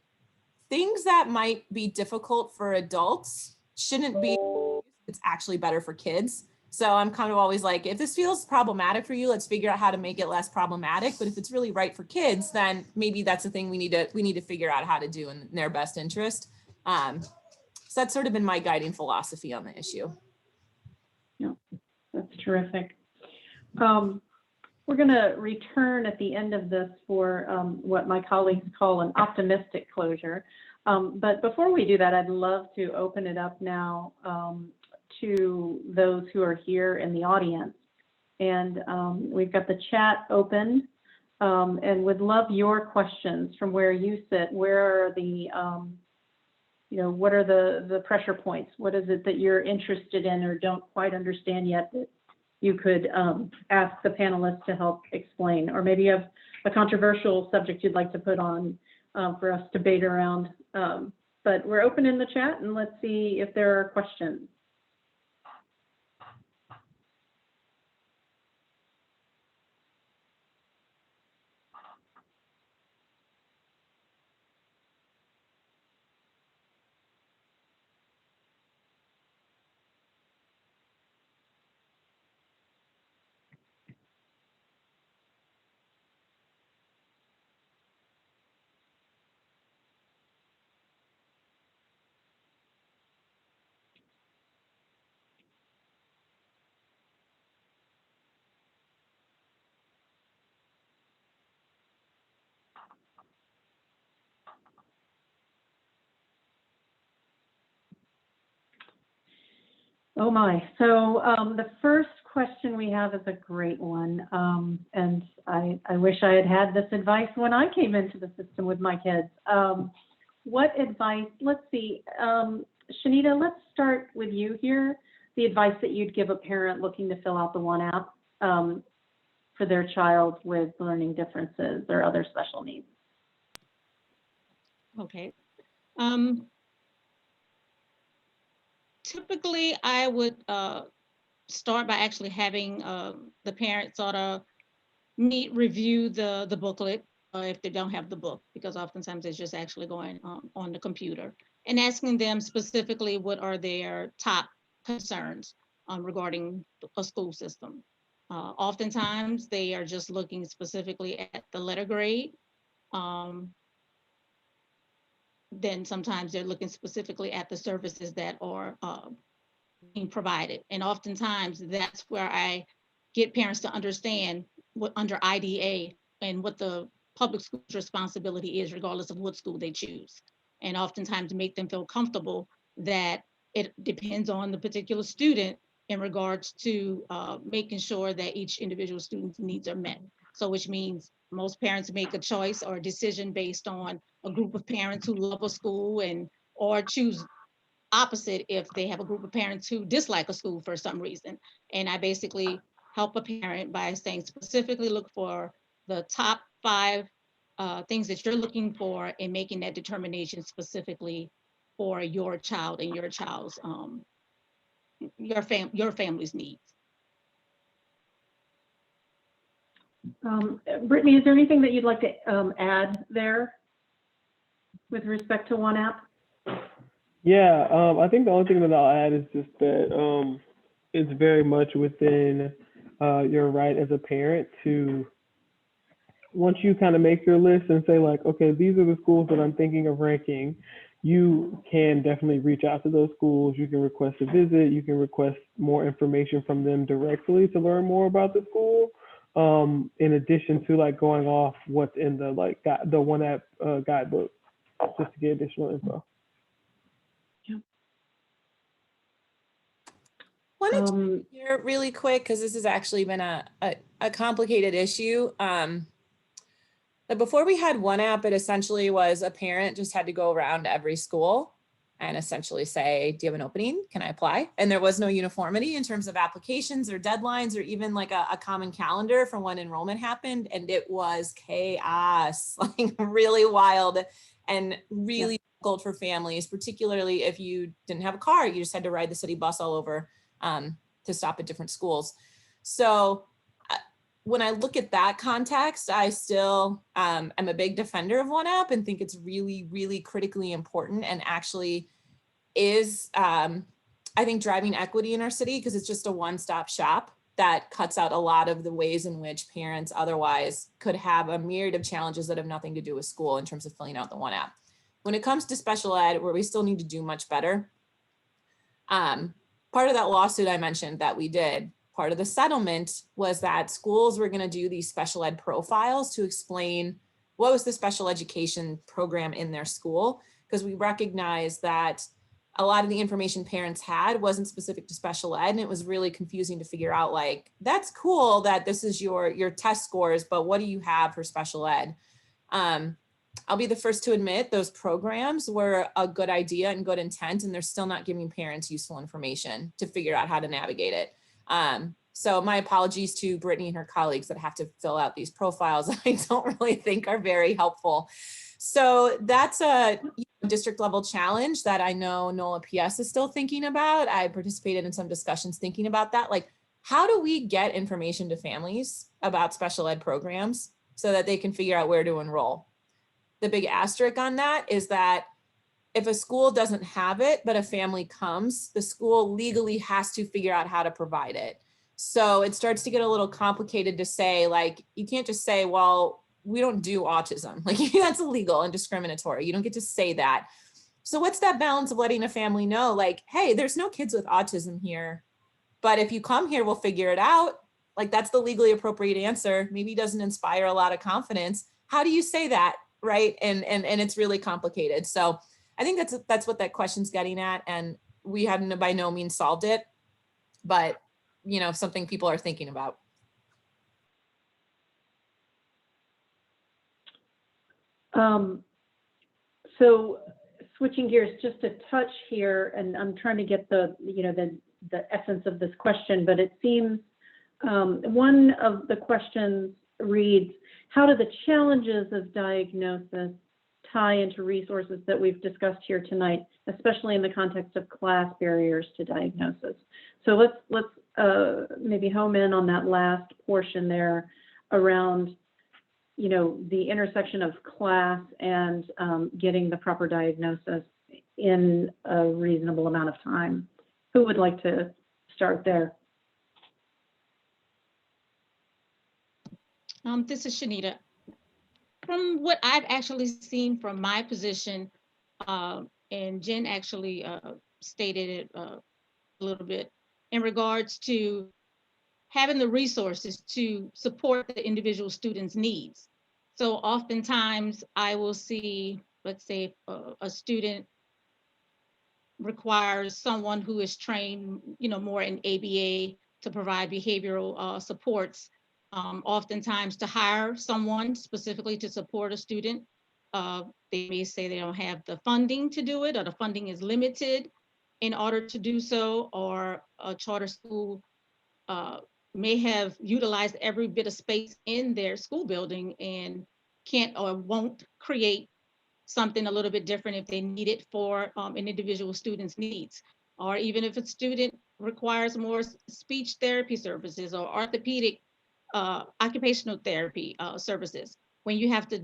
things that might be difficult for adults shouldn't be, it's actually better for kids. So I'm kind of always like, if this feels problematic for you, let's figure out how to make it less problematic. But if it's really right for kids, then maybe that's the thing we need to figure out how to do in their best interest. So that's sort of been my guiding philosophy on the issue. Yeah, that's terrific. We're going to return at the end of this for what my colleagues call an optimistic closure. But before we do that, I'd love to open it up now to those who are here in the audience. And we've got the chat open and would love your questions from where you sit. Where are the, what are the pressure points? What is it that you're interested in or don't quite understand yet that you could ask the panelists to help explain? Or maybe you have a controversial subject you'd like to put on for us to debate around. But we're open in the chat, and let's see if there are questions. Oh my, so the first question we have is a great one. And I wish I had had this advice when I came into the system with my kids. What advice, let's see, Shanita, let's start with you here. The advice that you'd give a parent looking to fill out the One App for their child with learning differences or other special needs. Okay. Typically, I would start by actually having the parent sort of review the booklet if they don't have the book, because oftentimes it's just actually going on the computer, and asking them specifically what are their top concerns regarding a school system. Oftentimes they are just looking specifically at the letter grade. Then sometimes they're looking specifically at the services that are being provided. And oftentimes that's where I get parents to understand what under IDA and what the public school's responsibility is, regardless of what school they choose. And oftentimes make them feel comfortable that it depends on the particular student in regards to making sure that each individual student's needs are met. So which means most parents make a choice or a decision based on a group of parents who love a school or choose opposite if they have a group of parents who dislike a school for some reason. And I basically help a parent by saying specifically look for the top 5 things that you're looking for and making that determination specifically for your child and your child's your family's needs. Brittany, is there anything that you'd like to add there with respect to One App? Yeah, I think the only thing that I'll add is just that it's very much within your right as a parent to, once you kind of make your list and say like, okay, these are the schools that I'm thinking of ranking, you can definitely reach out to those schools. You can request a visit. You can request more information from them directly to learn more about the school. In addition to like going off what's in the like the One App guidebook, just to get additional info. Wanted to hear really quick, because this has actually been a complicated issue. But before we had One App, it essentially was a parent just had to go around every school and essentially say, do you have an opening? Can I apply? And there was no uniformity in terms of applications or deadlines or even like a common calendar for when enrollment happened. And it was chaos, like really wild and really difficult for families, particularly if you didn't have a car, you just had to ride the city bus all over to stop at different schools. So when I look at that context, I still am a big defender of One App and think it's really, really critically important and actually is, I think, driving equity in our city because it's just a one-stop shop that cuts out a lot of the ways in which parents otherwise could have a myriad of challenges that have nothing to do with school in terms of filling out the One App. When it comes to special ed, where we still need to do much better, part of that lawsuit I mentioned that we did, part of the settlement was that schools were going to do these special ed profiles to explain what was the special education program in their school, because we recognized that a lot of the information parents had wasn't specific to special ed, and it was really confusing to figure out, like, that's cool that this is your test scores, but what do you have for special ed? I'll be the first to admit those programs were a good idea and good intent, and they're still not giving parents useful information to figure out how to navigate it. So my apologies to Brittany and her colleagues that have to fill out these profiles that I don't really think are very helpful. So that's a district level challenge that I know NOLA PS is still thinking about. I participated in some discussions thinking about that. Like, how do we get information to families about special ed programs so that they can figure out where to enroll? The big asterisk on that is that if a school doesn't have it, but a family comes, the school legally has to figure out how to provide it. So it starts to get a little complicated to say, like, you can't just say, well, we don't do autism. Like, that's illegal and discriminatory. You don't get to say that. So what's that balance of letting a family know, like, hey, there's no kids with autism here, but if you come here, we'll figure it out. Like, that's the legally appropriate answer. Maybe doesn't inspire a lot of confidence. How do you say that? Right. And it's really complicated. So I think that's what that question's getting at. And we have by no means solved it, but something people are thinking about. So switching gears just a touch here, and I'm trying to get the essence of this question, but it seems one of the questions reads, how do the challenges of diagnosis tie into resources that we've discussed here tonight, especially in the context of class barriers to diagnosis? So let's maybe home in on that last portion there around the intersection of class and getting the proper diagnosis in a reasonable amount of time. Who would like to start there? This is Shanita. From what I've actually seen from my position, and Jen actually stated it a little bit in regards to having the resources to support the individual student's needs. So oftentimes I will see, let's say a student requires someone who is trained, more in ABA to provide behavioral supports. Oftentimes to hire someone specifically to support a student, they may say they don't have the funding to do it, or the funding is limited in order to do so, or a charter school may have utilized every bit of space in their school building and can't or won't create something a little bit different if they need it for an individual student's needs. Or even if a student requires more speech therapy services or orthopedic occupational therapy services, when you have to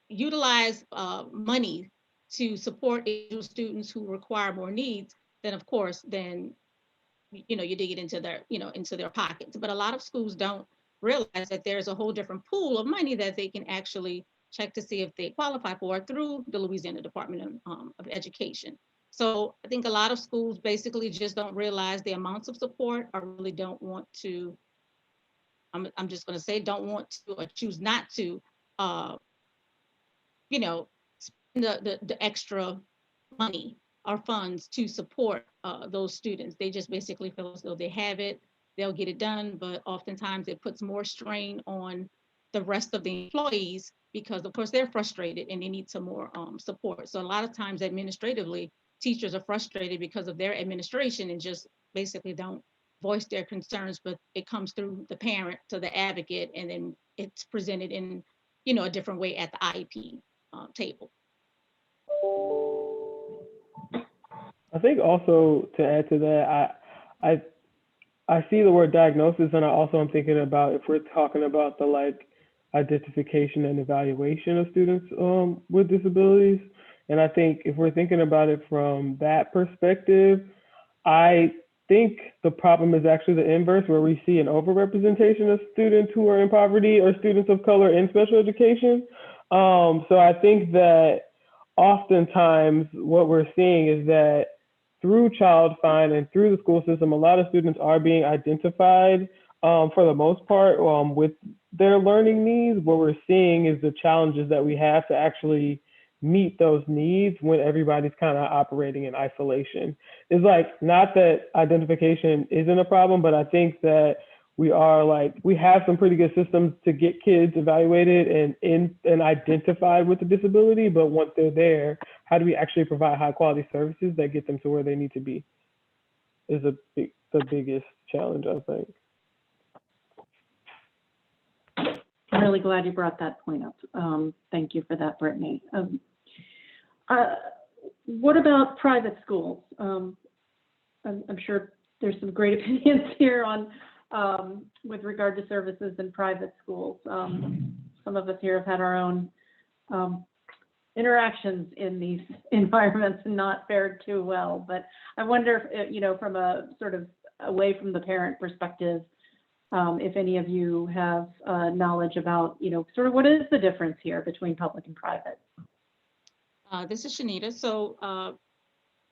utilize money to support individual students who require more needs, then of course, you dig it into their pockets. But a lot of schools don't realize that there's a whole different pool of money that they can actually check to see if they qualify for through the Louisiana Department of Education. So I think a lot of schools basically just don't realize the amounts of support, or really don't want to, I'm just going to say, don't want to or choose not to, spend the extra money or funds to support those students. They just basically feel as though they have it, they'll get it done, but oftentimes it puts more strain on the rest of the employees because of course they're frustrated and they need some more support. So a lot of times administratively, teachers are frustrated because of their administration and just basically don't voice their concerns, but it comes through the parent to the advocate, and then it's presented in a different way at the IEP table. I think also to add to that, I see the word diagnosis, and I also am thinking about if we're talking about the identification and evaluation of students with disabilities. And I think if we're thinking about it from that perspective, I think the problem is actually the inverse, where we see an overrepresentation of students who are in poverty or students of color in special education. So I think that oftentimes what we're seeing is that through Child Find and through the school system, a lot of students are being identified for the most part with their learning needs. What we're seeing is the challenges that we have to actually meet those needs when everybody's kind of operating in isolation. It's like, not that identification isn't a problem, but I think that we have some pretty good systems to get kids evaluated and identified with the disability, but once they're there, how do we actually provide high quality services that get them to where they need to be is the biggest challenge, I think. I'm really glad you brought that point up. Thank you for that, Brittany. What about private schools? I'm sure there's some great opinions here on with regard to services in private schools. Some of us here have had our own interactions in these environments and not fared too well. But I wonder if, from a sort of away from the parent perspective, if any of you have knowledge about, sort of what is the difference here between public and private? This is Shanita. So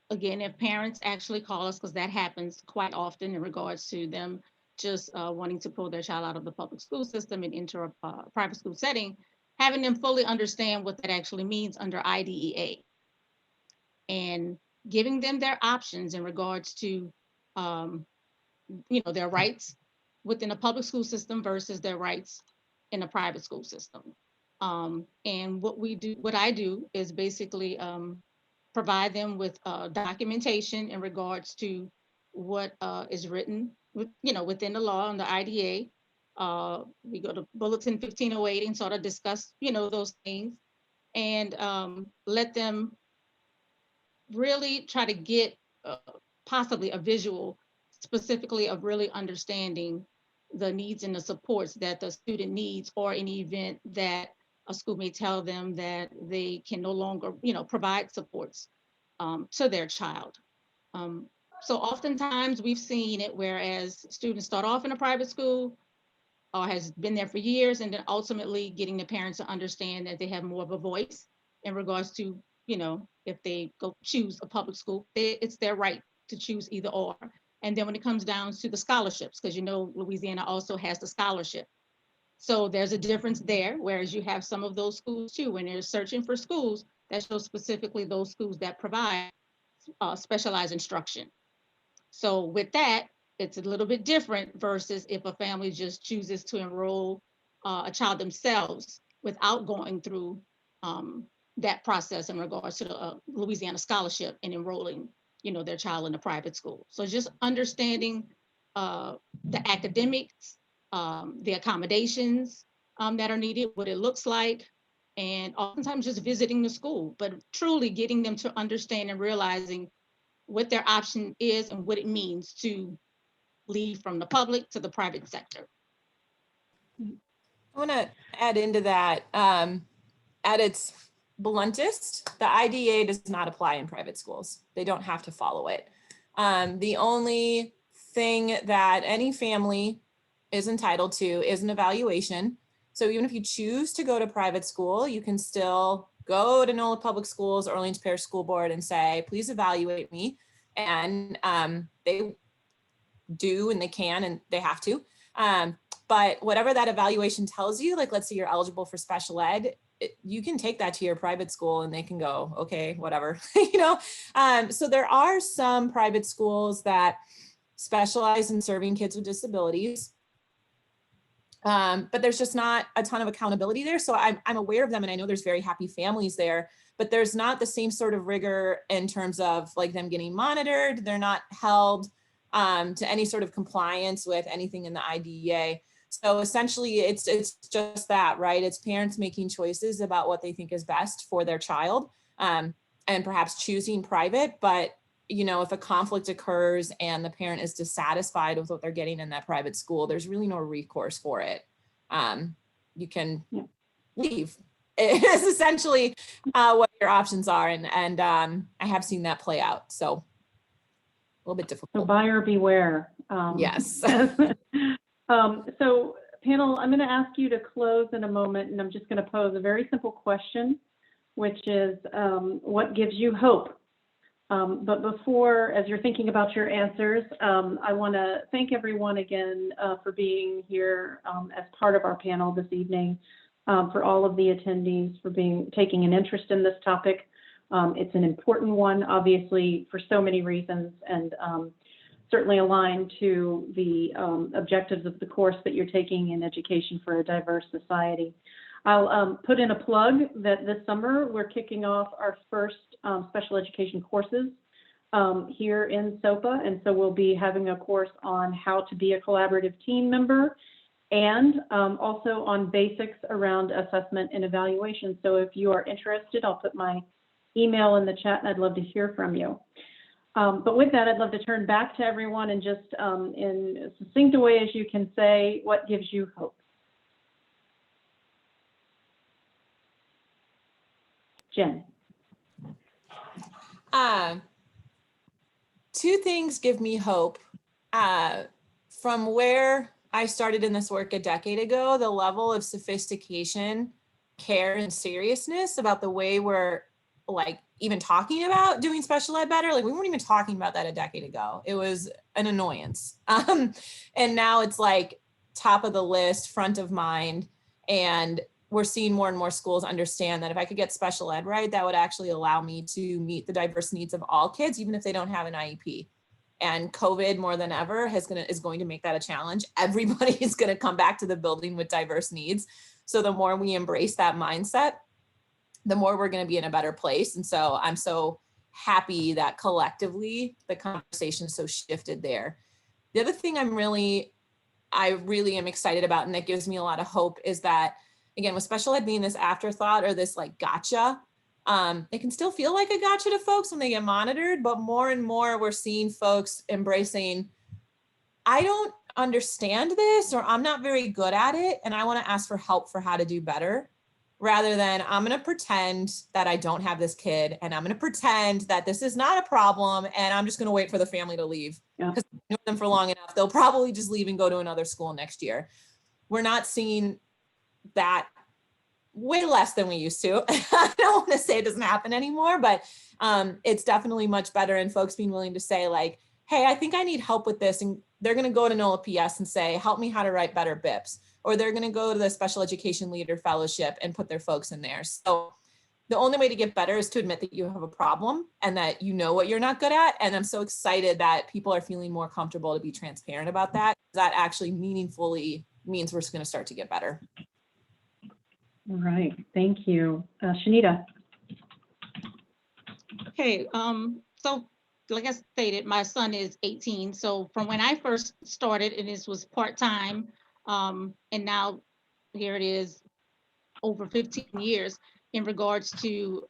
again, if parents actually call us, because that happens quite often in regards to them just wanting to pull their child out of the public school system and enter a private school setting, having them fully understand what that actually means under IDEA and giving them their options in regards to, their rights within a public school system versus their rights in a private school system. And what I do is basically provide them with documentation in regards to what is written within the law and the IDA. We go to Bulletin 1508 and sort of discuss, those things, and let them really try to get possibly a visual specifically of really understanding the needs and the supports that the student needs, or in the event that a school may tell them that they can no longer, provide supports to their child. So oftentimes we've seen it whereas students start off in a private school or has been there for years, and then ultimately getting the parents to understand that they have more of a voice in regards to, if they go choose a public school, it's their right to choose either or. And then when it comes down to the scholarships, because Louisiana also has the scholarship. So there's a difference there, whereas you have some of those schools too, when they're searching for schools that show specifically those schools that provide specialized instruction. So with that, it's a little bit different versus if a family just chooses to enroll a child themselves without going through that process in regards to the Louisiana scholarship and enrolling, their child in a private school. So just understanding the academics, the accommodations that are needed, what it looks like, and oftentimes just visiting the school, but truly getting them to understand and realizing what their option is and what it means to leave from the public to the private sector. I want to add into that, at its bluntest, the IDEA does not apply in private schools. They don't have to follow it. The only thing that any family is entitled to is an evaluation. So even if you choose to go to private school, you can still go to NOLA Public Schools or Orleans Parish School Board and say, please evaluate me. And they do, and they can, and they have to. But whatever that evaluation tells you, like let's say you're eligible for special ed, you can take that to your private school and they can go, okay, whatever, So there are some private schools that specialize in serving kids with disabilities. But there's just not a ton of accountability there. So I'm aware of them, and I know there's very happy families there, but there's not the same sort of rigor in terms of like them getting monitored. They're not held to any sort of compliance with anything in the IDEA. So essentially it's just that, right? It's parents making choices about what they think is best for their child, and perhaps choosing private, but if a conflict occurs and the parent is dissatisfied with what they're getting in that private school, there's really no recourse for it. You can leave. It's essentially what your options are. And I have seen that play out. So a little bit difficult. So buyer beware. Yes. So panel, I'm going to ask you to close in a moment, and I'm just going to pose a very simple question, which is what gives you hope But before, as you're thinking about your answers, I want to thank everyone again for being here as part of our panel this evening, for all of the attendees, for taking an interest in this topic. It's an important one, obviously, for so many reasons, and certainly aligned to the objectives of the course that you're taking in Education for a Diverse Society. I'll put in a plug that this summer we're kicking off our first special education courses here in SOPA, and so we'll be having a course on how to be a collaborative team member, and also on basics around assessment and evaluation. So if you are interested, I'll put my email in the chat, and I'd love to hear from you. But with that, I'd love to turn back to everyone and just in as succinct a way as you can say, what gives you hope? Jen. Two things give me hope. From where I started in this work a decade ago, the level of sophistication, care, and seriousness about the way we're like even talking about doing special ed better. Like we weren't even talking about that a decade ago. It was an annoyance. And now it's like top of the list, front of mind. And we're seeing more and more schools understand that if I could get special ed right, that would actually allow me to meet the diverse needs of all kids, even if they don't have an IEP. And COVID more than ever is going to make that a challenge. Everybody is going to come back to the building with diverse needs. So the more we embrace that mindset, the more we're going to be in a better place. And so I'm so happy that collectively the conversation is so shifted there. The other thing I really am excited about, and that gives me a lot of hope, is that, again, with special ed being this afterthought or this like gotcha, it can still feel like a gotcha to folks when they get monitored, but more and more we're seeing folks embracing, I don't understand this, or I'm not very good at it, and I want to ask for help for how to do better, rather than I'm going to pretend that I don't have this kid, and I'm going to pretend that this is not a problem, and I'm just going to wait for the family to leave. Because I know them for long enough, they'll probably just leave and go to another school next year. We're not seeing that, way less than we used to. I don't want to say it doesn't happen anymore, but it's definitely much better. And folks being willing to say like, hey, I think I need help with this. And they're going to go to NOLA PS and say, help me how to write better BIPs. Or they're going to go to the Special Education Leader Fellowship and put their folks in there. So the only way to get better is to admit that you have a problem and that you know what you're not good at. And I'm so excited that people are feeling more comfortable to be transparent about that. That actually meaningfully means we're going to start to get better. All right, thank you. Shanita. Okay, so like I stated, my son is 18. So from when I first started, and this was part-time, and now here it is over 15 years in regards to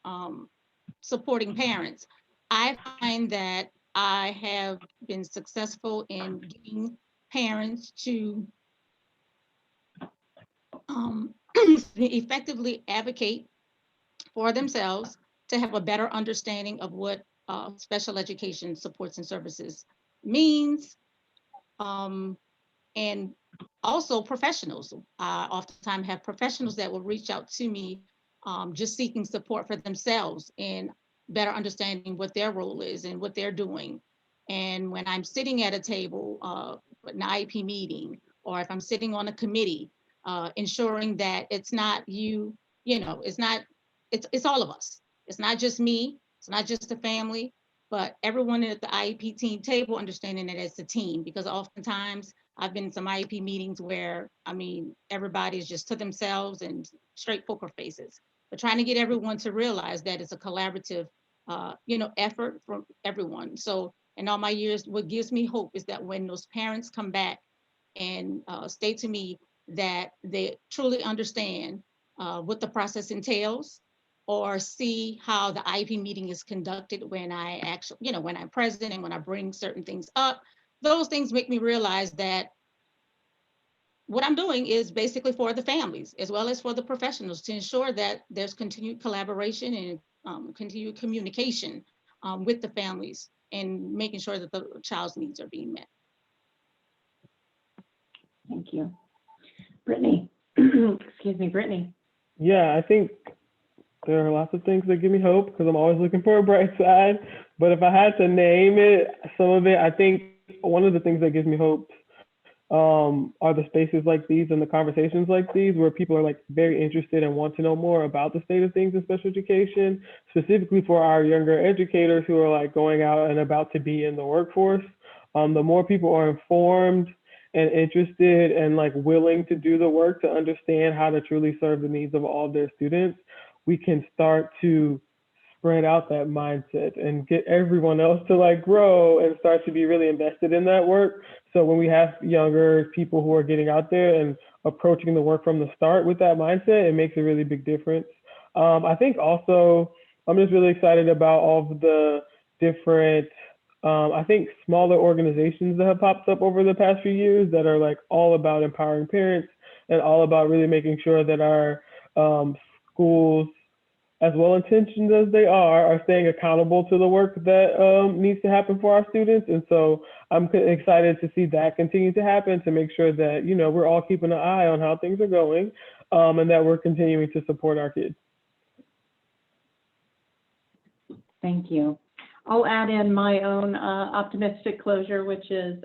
supporting parents. I find that I have been successful in getting parents to effectively advocate for themselves, to have a better understanding of what special education supports and services means, and also professionals. I oftentimes have professionals that will reach out to me just seeking support for themselves and better understanding what their role is and what they're doing. And when I'm sitting at a table, an IEP meeting, or if I'm sitting on a committee, ensuring that it's not it's all of us. It's not just me, it's not just the family, but everyone at the IEP team table understanding that it's a team, because oftentimes I've been in some IEP meetings where, everybody's just to themselves and straight poker faces, but trying to get everyone to realize that it's a collaborative, effort from everyone. So in all my years, what gives me hope is that when those parents come back and state to me that they truly understand what the process entails, or see how the IEP meeting is conducted when I actually, when I'm present and when I bring certain things up, those things make me realize that what I'm doing is basically for the families as well as for the professionals, to ensure that there's continued collaboration and continued communication with the families, and making sure that the child's needs are being met. Thank you. Brittany. Excuse me, Brittany. Yeah, I think there are lots of things that give me hope, because I'm always looking for a bright side. But if I had to name it, some of it, I think one of the things that gives me hope are the spaces like these and the conversations like these where people are like very interested and want to know more about the state of things in special education, specifically for our younger educators who are like going out and about to be in the workforce. The more people are informed and interested and like willing to do the work to understand how to truly serve the needs of all their students, we can start to spread out that mindset and get everyone else to like grow and start to be really invested in that work. So when we have younger people who are getting out there and approaching the work from the start with that mindset, it makes a really big difference. I think also, I'm just really excited about all of the different, I think smaller organizations that have popped up over the past few years that are like all about empowering parents and all about really making sure that our schools, as well intentioned as they are staying accountable to the work that needs to happen for our students. And so I'm excited to see that continue to happen to make sure that, you know, we're all keeping an eye on how things are going and that we're continuing to support our kids. Thank you. I'll add in my own optimistic closure, which is,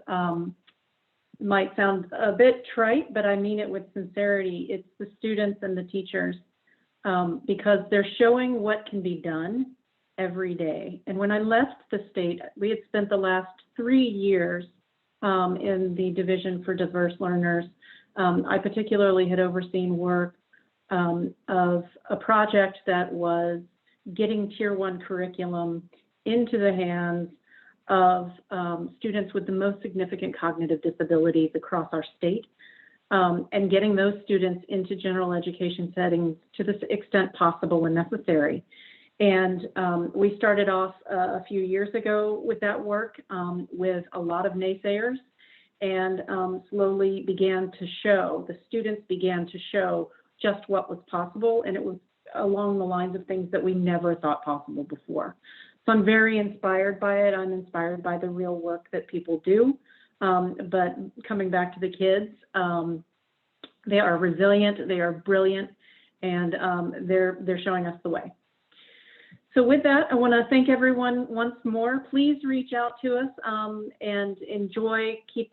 might sound a bit trite, but I mean it with sincerity. It's the students and the teachers. Because they're showing what can be done every day. And when I left the state, we had spent the last 3 years in the Division for Diverse Learners. I particularly had overseen work of a project that was getting Tier 1 curriculum into the hands of students with the most significant cognitive disabilities across our state. And getting those students into general education settings to the extent possible and necessary. And we started off a few years ago with that work with a lot of naysayers and slowly began to show, the students began to show just what was possible. And it was along the lines of things that we never thought possible before. So I'm very inspired by it. I'm inspired by the real work that people do. But coming back to the kids, they are resilient, they are brilliant, and they're showing us the way. So with that, I want to thank everyone once more. Please reach out to us and enjoy, keep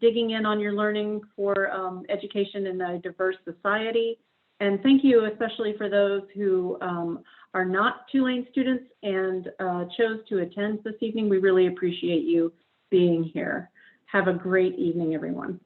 digging in on your learning for education in a diverse society. And thank you especially for those who are not Tulane students and chose to attend this evening. We really appreciate you being here. Have a great evening, everyone.